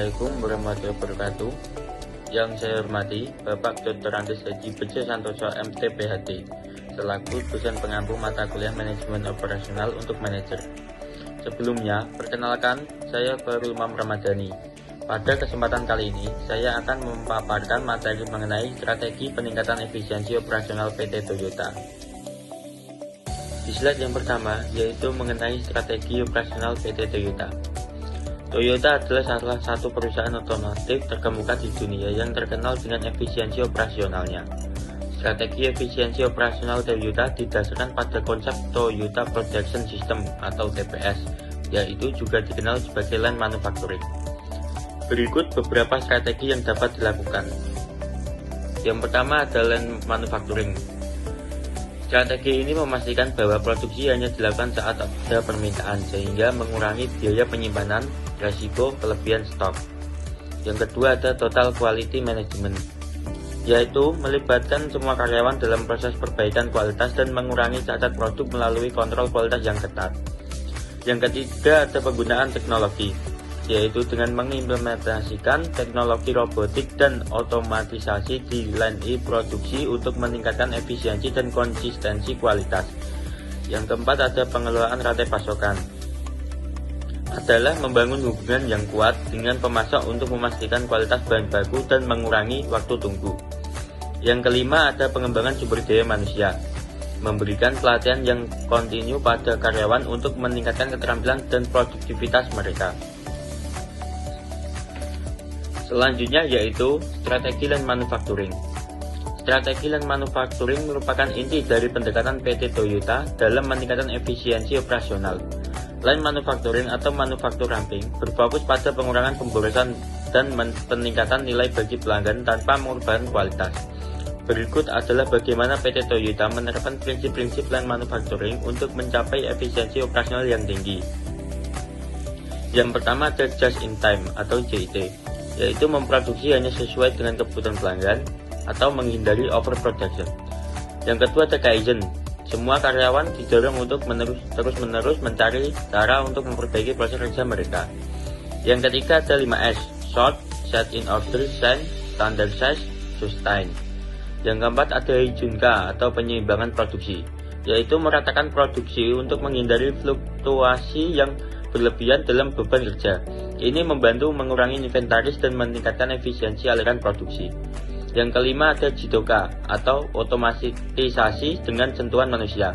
Assalamualaikum warahmatullahi wabarakatuh. Yang saya hormati Bapak Dr. Andes Haji Bejo Santoso MT PhD selaku dosen pengampu mata kuliah Manajemen Operasional untuk Manajer. Sebelumnya, perkenalkan, saya Bahrul Imam Ramadhani. Pada kesempatan kali ini, saya akan memaparkan materi mengenai strategi peningkatan efisiensi operasional PT Toyota. Di slide yang pertama, yaitu mengenai strategi operasional PT Toyota. Toyota adalah salah satu perusahaan otomotif terkemuka di dunia yang terkenal dengan efisiensi operasionalnya. Strategi efisiensi operasional Toyota didasarkan pada konsep Toyota Production System atau TPS, yaitu juga dikenal sebagai Lean Manufacturing. Berikut beberapa strategi yang dapat dilakukan. Yang pertama adalah Lean Manufacturing. Strategi ini memastikan bahwa produksi hanya dilakukan saat ada permintaan, sehingga mengurangi biaya penyimpanan, resiko kelebihan stok. Yang kedua ada Total Quality Management, yaitu melibatkan semua karyawan dalam proses perbaikan kualitas dan mengurangi cacat produk melalui kontrol kualitas yang ketat. Yang ketiga ada penggunaan teknologi, yaitu dengan mengimplementasikan teknologi robotik dan otomatisasi di line produksi untuk meningkatkan efisiensi dan konsistensi kualitas. Yang keempat ada pengelolaan rantai pasokan, adalah membangun hubungan yang kuat dengan pemasok untuk memastikan kualitas bahan baku dan mengurangi waktu tunggu. Yang kelima ada pengembangan sumber daya manusia, memberikan pelatihan yang kontinu pada karyawan untuk meningkatkan keterampilan dan produktivitas mereka. Selanjutnya yaitu strategi Lean Manufacturing. Strategi Lean Manufacturing merupakan inti dari pendekatan PT Toyota dalam meningkatkan efisiensi operasional. Lean Manufacturing atau manufaktur ramping berfokus pada pengurangan pemborosan dan peningkatan nilai bagi pelanggan tanpa mengorbankan kualitas. Berikut adalah bagaimana PT Toyota menerapkan prinsip-prinsip Lean Manufacturing untuk mencapai efisiensi operasional yang tinggi. Yang pertama ada Just in Time atau JIT, yaitu memproduksi hanya sesuai dengan kebutuhan pelanggan atau menghindari overproduction. Yang kedua ada Kaizen. Semua karyawan didorong untuk terus-menerus mencari cara untuk memperbaiki proses kerja mereka. Yang ketiga ada 5S, Sort, Set in Order, Shine, Standardize, Sustain. Yang keempat ada Heijunka atau penyeimbangan produksi, yaitu meratakan produksi untuk menghindari fluktuasi yang berlebihan dalam beban kerja. Ini membantu mengurangi inventaris dan meningkatkan efisiensi aliran produksi. Yang kelima ada Jidoka atau otomatisasi dengan sentuhan manusia,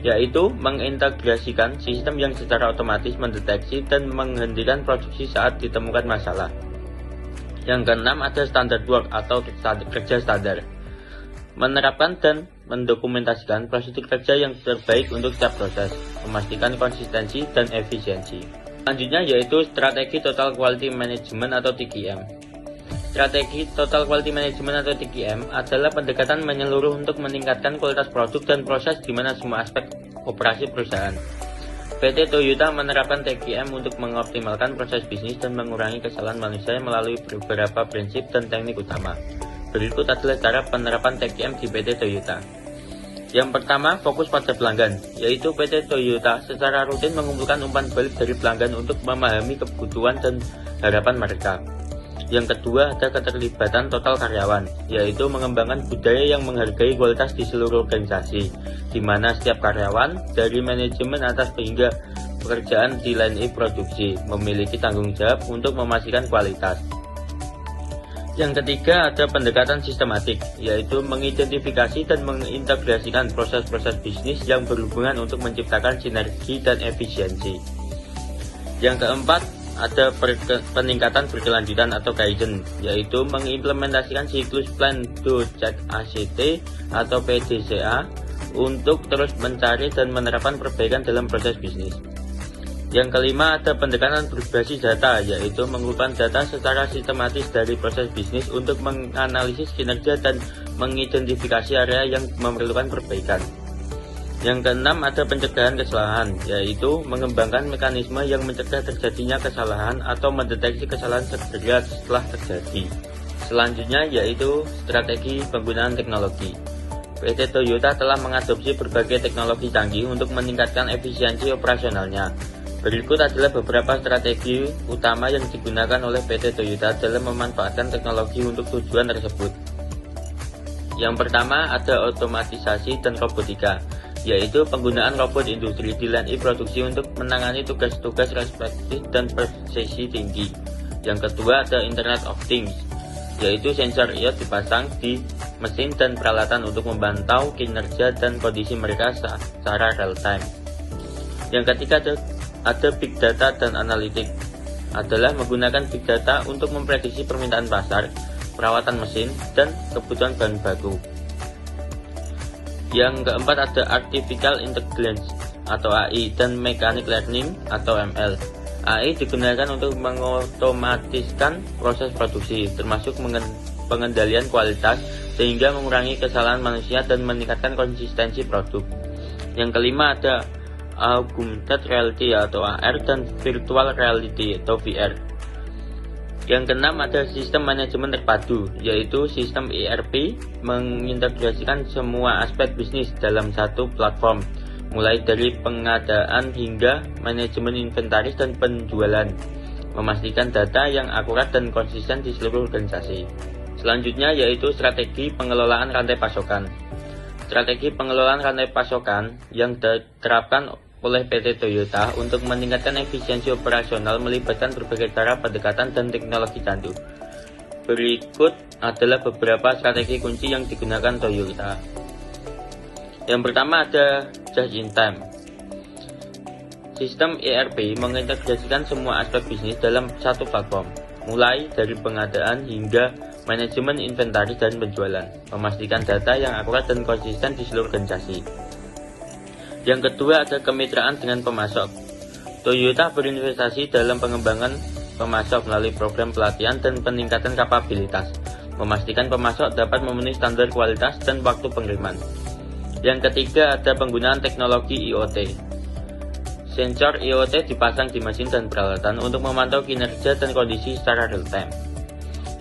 yaitu mengintegrasikan sistem yang secara otomatis mendeteksi dan menghentikan produksi saat ditemukan masalah. Yang keenam ada Standard Work atau kerja standar, menerapkan dan mendokumentasikan prosedur kerja yang terbaik untuk setiap proses, memastikan konsistensi dan efisiensi. Selanjutnya yaitu strategi Total Quality Management atau TQM. Strategi Total Quality Management atau TQM adalah pendekatan menyeluruh untuk meningkatkan kualitas produk dan proses di mana semua aspek operasi perusahaan. PT Toyota menerapkan TQM untuk mengoptimalkan proses bisnis dan mengurangi kesalahan manusia melalui beberapa prinsip dan teknik utama. Berikut adalah cara penerapan TQM di PT Toyota. Yang pertama, fokus pada pelanggan, yaitu PT Toyota secara rutin mengumpulkan umpan balik dari pelanggan untuk memahami kebutuhan dan harapan mereka. Yang kedua, ada keterlibatan total karyawan, yaitu mengembangkan budaya yang menghargai kualitas di seluruh organisasi, di mana setiap karyawan, dari manajemen atas hingga pekerjaan di line produksi, memiliki tanggung jawab untuk memastikan kualitas. Yang ketiga ada pendekatan sistematik, yaitu mengidentifikasi dan mengintegrasikan proses-proses bisnis yang berhubungan untuk menciptakan sinergi dan efisiensi. Yang keempat ada peningkatan berkelanjutan atau Kaizen, yaitu mengimplementasikan siklus Plan Do Check ACT atau PDCA untuk terus mencari dan menerapkan perbaikan dalam proses bisnis. Yang kelima ada pendekatan berbasis data, yaitu mengumpulkan data secara sistematis dari proses bisnis untuk menganalisis kinerja dan mengidentifikasi area yang memerlukan perbaikan. Yang keenam ada pencegahan kesalahan, yaitu mengembangkan mekanisme yang mencegah terjadinya kesalahan atau mendeteksi kesalahan segera setelah terjadi. Selanjutnya yaitu strategi penggunaan teknologi. PT Toyota telah mengadopsi berbagai teknologi canggih untuk meningkatkan efisiensi operasionalnya. Berikut adalah beberapa strategi utama yang digunakan oleh PT Toyota dalam memanfaatkan teknologi untuk tujuan tersebut. Yang pertama ada otomatisasi dan robotika, yaitu penggunaan robot industri di line produksi untuk menangani tugas-tugas responsif dan presisi tinggi. Yang kedua ada Internet of Things, yaitu sensor IoT dipasang di mesin dan peralatan untuk memantau kinerja dan kondisi mereka secara real time. Yang ketiga ada Big Data dan Analitik, adalah menggunakan Big Data untuk memprediksi permintaan pasar, perawatan mesin, dan kebutuhan bahan baku. Yang keempat ada Artificial Intelligence atau AI dan Mechanic Learning atau ML. AI digunakan untuk mengotomatiskan proses produksi, termasuk pengendalian kualitas, sehingga mengurangi kesalahan manusia dan meningkatkan konsistensi produk. Yang kelima ada Augmented Reality atau AR dan Virtual Reality atau VR. Yang keenam ada sistem manajemen terpadu, yaitu sistem ERP mengintegrasikan semua aspek bisnis dalam satu platform, mulai dari pengadaan hingga manajemen inventaris dan penjualan, memastikan data yang akurat dan konsisten di seluruh organisasi. Selanjutnya yaitu strategi pengelolaan rantai pasokan. Strategi pengelolaan rantai pasokan yang diterapkan oleh PT Toyota untuk meningkatkan efisiensi operasional melibatkan berbagai cara pendekatan dan teknologi canggih. Berikut adalah beberapa strategi kunci yang digunakan Toyota. Yang pertama ada Just in Time. Sistem ERP mengintegrasikan semua aspek bisnis dalam satu platform, mulai dari pengadaan hingga manajemen inventaris dan penjualan, memastikan data yang akurat dan konsisten di seluruh organisasi. Yang kedua ada kemitraan dengan pemasok. Toyota berinvestasi dalam pengembangan pemasok melalui program pelatihan dan peningkatan kapabilitas, memastikan pemasok dapat memenuhi standar kualitas dan waktu pengiriman. Yang ketiga ada penggunaan teknologi IoT. Sensor IoT dipasang di mesin dan peralatan untuk memantau kinerja dan kondisi secara real time.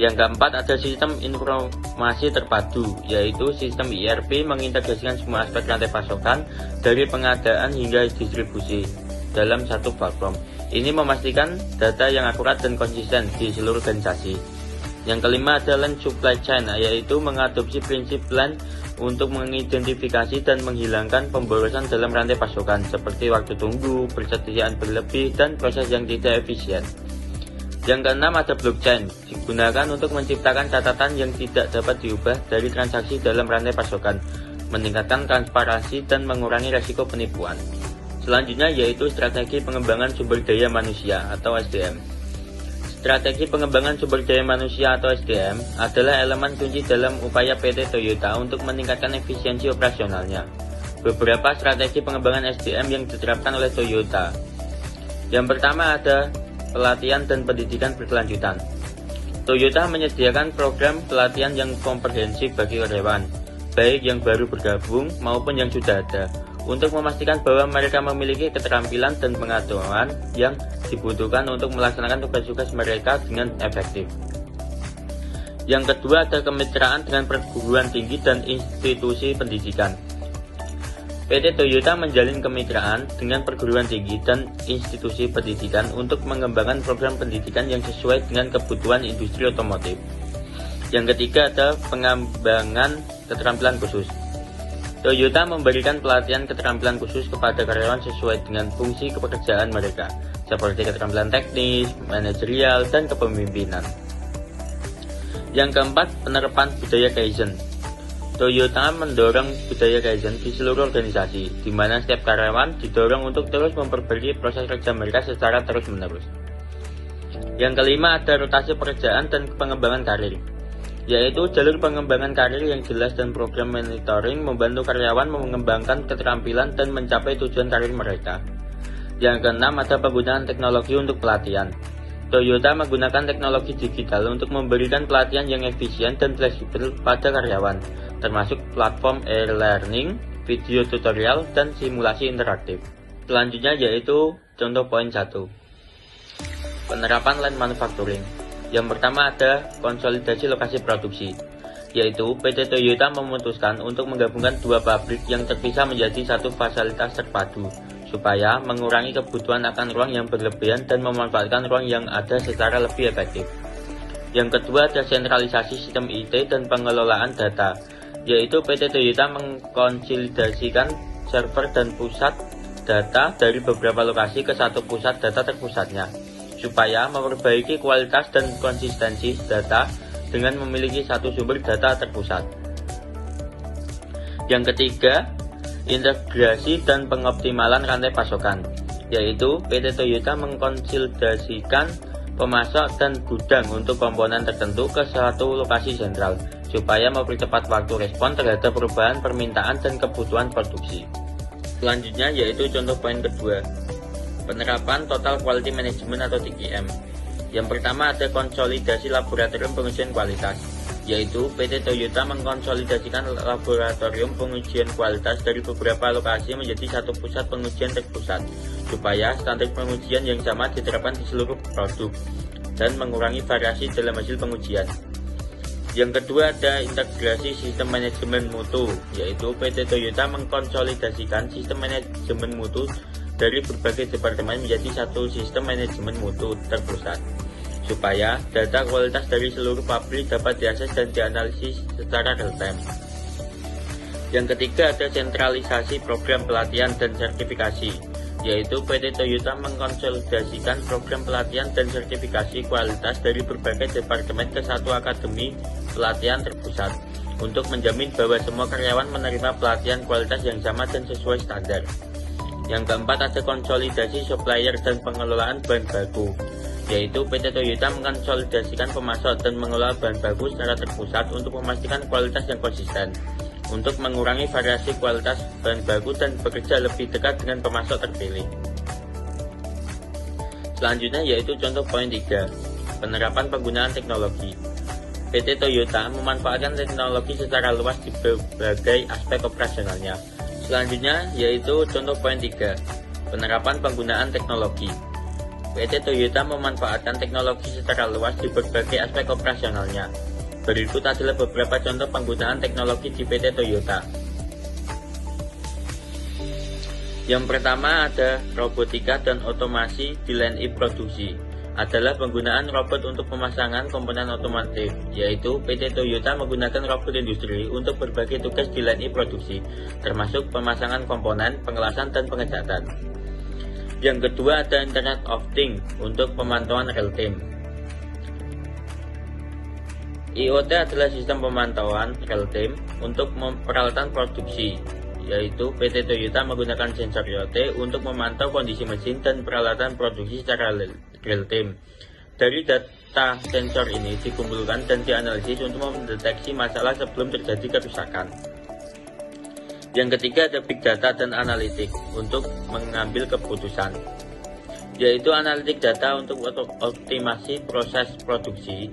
Yang keempat ada sistem informasi terpadu, yaitu sistem ERP mengintegrasikan semua aspek rantai pasokan dari pengadaan hingga distribusi dalam satu platform. Ini memastikan data yang akurat dan konsisten di seluruh organisasi. Yang kelima ada Lean Supply Chain, yaitu mengadopsi prinsip Lean untuk mengidentifikasi dan menghilangkan pemborosan dalam rantai pasokan seperti waktu tunggu, persediaan berlebih, dan proses yang tidak efisien. Yang keenam ada blockchain, digunakan untuk menciptakan catatan yang tidak dapat diubah dari transaksi dalam rantai pasokan, meningkatkan transparansi dan mengurangi risiko penipuan. Selanjutnya yaitu strategi pengembangan sumber daya manusia atau SDM. Strategi pengembangan sumber daya manusia atau SDM adalah elemen kunci dalam upaya PT Toyota untuk meningkatkan efisiensi operasionalnya. Beberapa strategi pengembangan SDM yang diterapkan oleh Toyota. Yang pertama ada pelatihan dan pendidikan berkelanjutan. Toyota menyediakan program pelatihan yang komprehensif bagi karyawan, baik yang baru bergabung maupun yang sudah ada, untuk memastikan bahwa mereka memiliki keterampilan dan pengetahuan yang dibutuhkan untuk melaksanakan tugas-tugas mereka dengan efektif. Yang kedua ada kemitraan dengan perguruan tinggi dan institusi pendidikan. PT Toyota menjalin kemitraan dengan perguruan tinggi dan institusi pendidikan untuk mengembangkan program pendidikan yang sesuai dengan kebutuhan industri otomotif. Yang ketiga ada pengembangan keterampilan khusus. Toyota memberikan pelatihan keterampilan khusus kepada karyawan sesuai dengan fungsi pekerjaan mereka, seperti keterampilan teknis, manajerial, dan kepemimpinan. Yang keempat, penerapan budaya Kaizen. Toyota mendorong budaya Kaizen di seluruh organisasi, di mana setiap karyawan didorong untuk terus memperbaiki proses kerja mereka secara terus-menerus. Yang kelima ada rotasi pekerjaan dan pengembangan karir, yaitu jalur pengembangan karir yang jelas dan program monitoring membantu karyawan mengembangkan keterampilan dan mencapai tujuan karir mereka. Yang keenam ada penggunaan teknologi untuk pelatihan. Toyota menggunakan teknologi digital untuk memberikan pelatihan yang efisien dan fleksibel pada karyawan, termasuk platform e-learning, video tutorial, dan simulasi interaktif. Selanjutnya yaitu contoh poin 1. Penerapan Lean Manufacturing. Yang pertama ada konsolidasi lokasi produksi, yaitu PT Toyota memutuskan untuk menggabungkan dua pabrik yang terpisah menjadi satu fasilitas terpadu, supaya mengurangi kebutuhan akan ruang yang berlebihan dan memanfaatkan ruang yang ada secara lebih efektif. Yang kedua ada sentralisasi sistem IT dan pengelolaan data, yaitu PT Toyota mengkonsolidasikan server dan pusat data dari beberapa lokasi ke satu pusat data terpusatnya, supaya memperbaiki kualitas dan konsistensi data dengan memiliki satu sumber data terpusat. Yang ketiga, integrasi dan pengoptimalan rantai pasokan, yaitu PT Toyota mengkonsolidasikan pemasok dan gudang untuk komponen tertentu ke satu lokasi sentral, supaya mempercepat waktu respon terhadap perubahan permintaan dan kebutuhan produksi. Selanjutnya yaitu contoh poin kedua, penerapan Total Quality Management atau TQM. Yang pertama ada konsolidasi laboratorium pengujian kualitas, yaitu PT Toyota mengkonsolidasikan laboratorium pengujian kualitas dari beberapa lokasi menjadi satu pusat pengujian terpusat, supaya standar pengujian yang sama diterapkan di seluruh produk dan mengurangi variasi dalam hasil pengujian. Yang kedua ada integrasi sistem manajemen mutu, yaitu PT Toyota mengkonsolidasikan sistem manajemen mutu dari berbagai departemen menjadi satu sistem manajemen mutu terpusat, supaya data kualitas dari seluruh pabrik dapat diakses dan dianalisis secara real-time. Yang ketiga ada sentralisasi program pelatihan dan sertifikasi, yaitu PT Toyota mengkonsolidasikan program pelatihan dan sertifikasi kualitas dari berbagai departemen ke satu akademi pelatihan terpusat, untuk menjamin bahwa semua karyawan menerima pelatihan kualitas yang sama dan sesuai standar. Yang keempat ada konsolidasi supplier dan pengelolaan bahan baku, yaitu PT Toyota mengkonsolidasikan pemasok dan mengelola bahan baku secara terpusat untuk memastikan kualitas yang konsisten, untuk mengurangi variasi kualitas bahan baku dan bekerja lebih dekat dengan pemasok terpilih. Selanjutnya yaitu contoh poin 3, penerapan penggunaan teknologi. PT Toyota memanfaatkan teknologi secara luas di berbagai aspek operasionalnya. Selanjutnya yaitu contoh poin 3, penerapan penggunaan teknologi. PT Toyota memanfaatkan teknologi secara luas di berbagai aspek operasionalnya. Berikut adalah beberapa contoh penggunaan teknologi di PT Toyota. Yang pertama ada robotika dan otomasi di line produksi. Adalah penggunaan robot untuk pemasangan komponen otomotif, yaitu PT Toyota menggunakan robot industri untuk berbagai tugas di line produksi, termasuk pemasangan komponen, pengelasan, dan pengecatan. Yang kedua ada Internet of Things untuk pemantauan real time. IoT adalah sistem pemantauan real time untuk peralatan produksi, yaitu PT Toyota menggunakan sensor IoT untuk memantau kondisi mesin dan peralatan produksi secara real time. Dari data sensor ini dikumpulkan dan dianalisis untuk mendeteksi masalah sebelum terjadi kerusakan. Yang ketiga ada Big Data dan Analitik untuk mengambil keputusan, yaitu analitik data untuk optimasi proses produksi.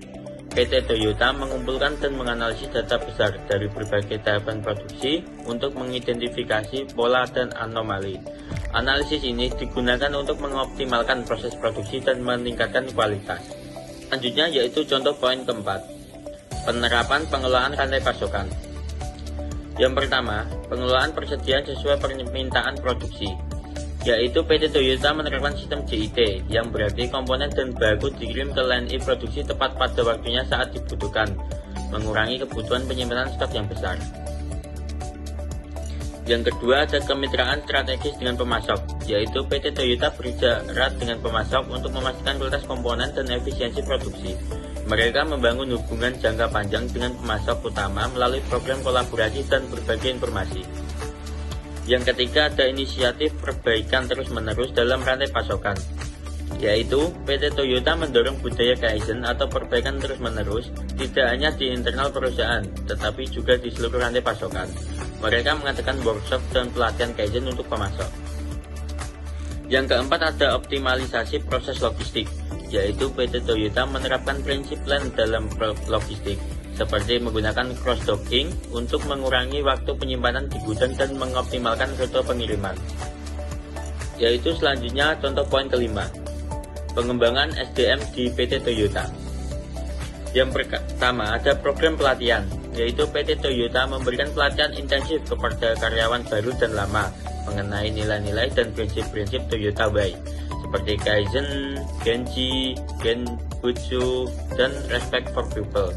PT Toyota mengumpulkan dan menganalisis data besar dari berbagai tahapan produksi untuk mengidentifikasi pola dan anomali. Analisis ini digunakan untuk mengoptimalkan proses produksi dan meningkatkan kualitas. Selanjutnya yaitu contoh poin keempat, penerapan pengelolaan rantai pasokan. Yang pertama, pengelolaan persediaan sesuai permintaan produksi, yaitu PT Toyota menerapkan sistem JIT yang berarti komponen dan baku dikirim ke line produksi tepat pada waktunya saat dibutuhkan, mengurangi kebutuhan penyimpanan stok yang besar. Yang kedua ada kemitraan strategis dengan pemasok, yaitu PT Toyota bekerja erat dengan pemasok untuk memastikan kualitas komponen dan efisiensi produksi. Mereka membangun hubungan jangka panjang dengan pemasok utama melalui program kolaborasi dan berbagai informasi. Yang ketiga ada inisiatif perbaikan terus-menerus dalam rantai pasokan, yaitu PT Toyota mendorong budaya Kaizen atau perbaikan terus-menerus tidak hanya di internal perusahaan, tetapi juga di seluruh rantai pasokan. Mereka mengadakan workshop dan pelatihan Kaizen untuk pemasok. Yang keempat ada optimalisasi proses logistik, yaitu PT Toyota menerapkan prinsip LEAN dalam logistik, seperti menggunakan cross-docking untuk mengurangi waktu penyimpanan di gudang dan mengoptimalkan rute pengiriman. Yaitu selanjutnya contoh poin kelima, pengembangan SDM di PT Toyota. Yang pertama ada program pelatihan, yaitu PT Toyota memberikan pelatihan intensif kepada karyawan baru dan lama mengenai nilai-nilai dan prinsip-prinsip Toyota Way, seperti Kaizen, Genji, Genbutsu, dan Respect for People.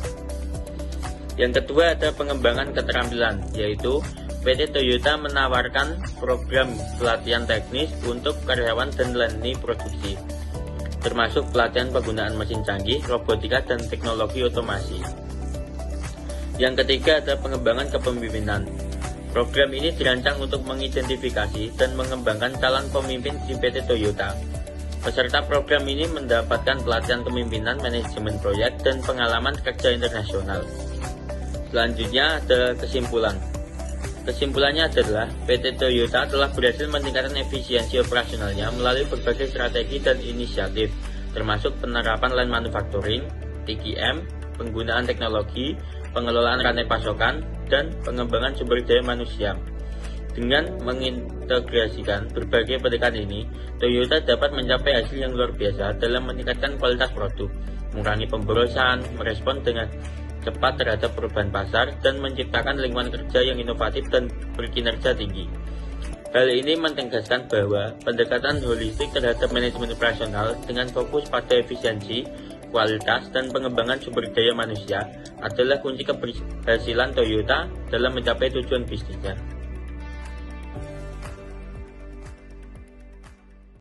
Yang kedua ada pengembangan keterampilan, yaitu PT Toyota menawarkan program pelatihan teknis untuk karyawan dan lini produksi, termasuk pelatihan penggunaan mesin canggih, robotika, dan teknologi otomasi. Yang ketiga ada pengembangan kepemimpinan. Program ini dirancang untuk mengidentifikasi dan mengembangkan calon pemimpin di PT Toyota. Peserta program ini mendapatkan pelatihan kepemimpinan, manajemen proyek, dan pengalaman kerja internasional. Selanjutnya ada kesimpulan. Kesimpulannya adalah PT Toyota telah berhasil meningkatkan efisiensi operasionalnya melalui berbagai strategi dan inisiatif, termasuk penerapan line manufacturing, TQM, penggunaan teknologi, pengelolaan rantai pasokan, dan pengembangan sumber daya manusia. Dengan mengintegrasikan berbagai pendekatan ini, Toyota dapat mencapai hasil yang luar biasa dalam meningkatkan kualitas produk, mengurangi pemborosan, merespon dengan cepat terhadap perubahan pasar, dan menciptakan lingkungan kerja yang inovatif dan berkinerja tinggi. Hal ini menegaskan bahwa pendekatan holistik terhadap manajemen operasional dengan fokus pada efisiensi, kualitas, dan pengembangan sumber daya manusia adalah kunci keberhasilan Toyota dalam mencapai tujuan bisnisnya.